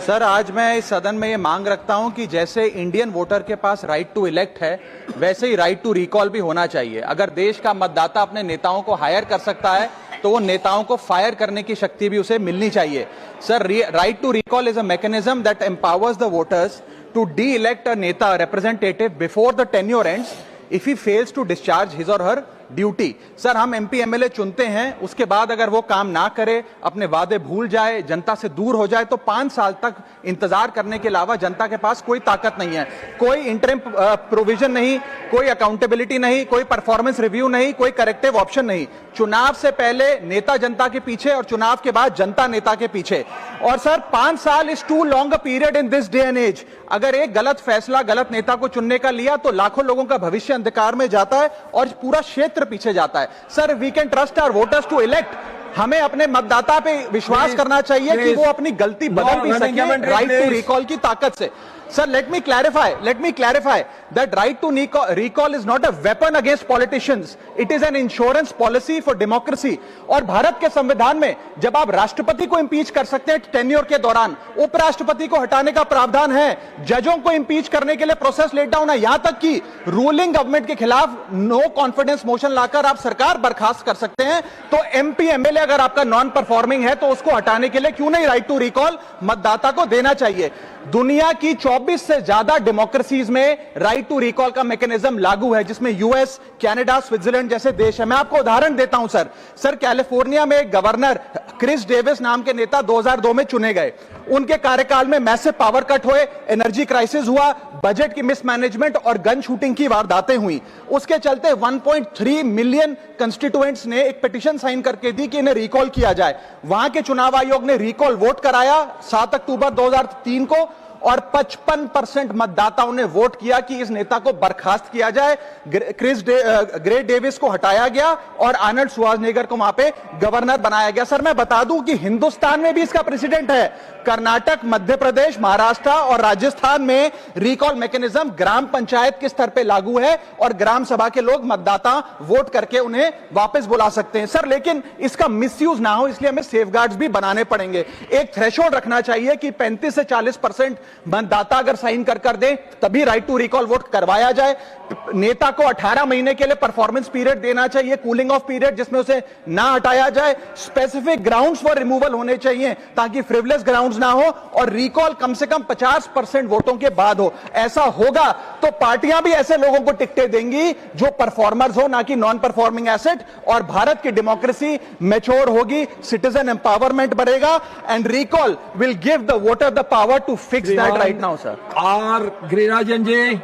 Sir, आज मैं इस सदन में ये मांग रखता हूं कि जैसे इंडियन वोटर के पास राइट टू इलेक्ट है, वैसे ही राइट टू रिकॉल भी होना चाहिए। अगर देश का मतदाता अपने नेताओं को हायर कर सकता है तो वो नेताओं को फायर करने की शक्ति भी उसे मिलनी चाहिए। Sir, right to recall is a mechanism that empowers the voters to de elect a neta representative before the tenure ends if he fails to discharge his or her duty. Sir, हम MP MLA चुनते हैं, उसके बाद अगर वो काम ना करे, अपने वादे भूल जाए, जनता से दूर हो जाए, तो 5 साल तक इंतजार करने के अलावा जनता के पास कोई ताकत नहीं है। कोई इंटरिम प्रोविजन नहीं, कोई अकाउंटेबिलिटी नहीं, कोई परफॉर्मेंस रिव्यू नहीं, कोई करेक्टिव ऑप्शन नहीं। चुनाव से पहले नेता जनता के पीछे और चुनाव के बाद जनता नेता के पीछे। और सर, 5 साल is too long a period in this day and age. अगर एक गलत फैसला गलत नेता को चुनने का लिया तो लाखों लोगों का भविष्य अंधकार में जाता है और पूरा क्षेत्र पीछे जाता है। Sir, we can trust our voters to elect. हमें अपने मतदाता पे विश्वास करना चाहिए कि वो अपनी गलती बदल भी सके राइट टू रिकॉल की ताकत से। Sir, let me clarify that right to recall is not a weapon against politicians. It is an insurance policy for democracy. और भारत के संविधान में जब आप राष्ट्रपति को इंपीच कर सकते हैं टेन्योर के दौरान, उपराष्ट्रपति को हटाने का प्रावधान है, जजों को इंपीच करने के लिए प्रोसेस लेट डाउन है, यहां तक कि रूलिंग गवर्नमेंट के खिलाफ नो कॉन्फिडेंस मोशन लाकर आप सरकार बर्खास्त कर सकते हैं। तो एमपी एमएलए अगर आपका नॉन परफॉर्मिंग है तो उसको हटाने के लिए क्यों नहीं राइट टू रिकॉल मतदाता को देना चाहिए। दुनिया की 24 से ज्यादा डेमोक्रेसीज में राइट टू रिकॉल का मैकेनिज्म लागू है, जिसमें यूएस, कनाडा, स्विट्जरलैंड जैसे देश है। मैं आपको उदाहरण देता हूं सर, कैलिफोर्निया में एक गवर्नर क्रिस डेविस नाम के नेता 2002 में चुने गए। उनके कार्यकाल में मैसिव पावर कट हुए, एनर्जी क्राइसिस हुआ, बजट की मिसमैनेजमेंट और गन शूटिंग की वारदातें हुई। उसके चलते 1.3 मिलियन कंस्टिट्यूएंट्स ने एक पिटीशन साइन करके दी कि इन्हें रिकॉल किया जाए। वहां के चुनाव आयोग ने रिकॉल वोट कराया 7 अक्टूबर 2003 को और 55% मतदाताओं ने वोट किया कि इस नेता को बर्खास्त किया जाए। ग्रे डेविस को हटाया गया और आर्नल्ड श्वार्ज़नेगर को वहां पे गवर्नर बनाया गया। सर, मैं बता दूं कि हिंदुस्तान में भी इसका प्रेसिडेंट है। कर्नाटक, मध्य प्रदेश, महाराष्ट्र और राजस्थान में रिकॉल मैकेनिज्म ग्राम पंचायत के स्तर पे लागू है और ग्राम सभा के लोग मतदाता वोट करके उन्हें वापस बुला सकते हैं। सर, लेकिन इसका मिसयूज ना हो, इसलिए हमें सेफगार्ड्स भी बनाने पड़ेंगे। एक थ्रेशोल्ड रखना चाहिए कि 35 से 40% मतदाता अगर साइन कर दे तभी राइट टू रिकॉल वोट करवाया जाए। नेता को 18 महीने के लिए परफॉर्मेंस पीरियड देना चाहिए, कूलिंग ऑफ पीरियड, जिसमें उसे ना हटाया जाए। स्पेसिफिक ग्राउंड्स फॉर रिमूवल होने चाहिए ताकि फ्रिवलेस ग्राउंड्स ना हो और रिकॉल कम से कम 50% वोटों के बाद हो। ऐसा होगा तो पार्टियां भी ऐसे लोगों को टिकटें देंगी जो परफॉर्मर्स हो, ना कि नॉन परफॉर्मिंग एसेट, और भारत की डेमोक्रेसी मैच्योर होगी, सिटीजन एम्पावरमेंट बढ़ेगा and recall will give the voter the power to fix that right now. Sir, R Girirajan ji.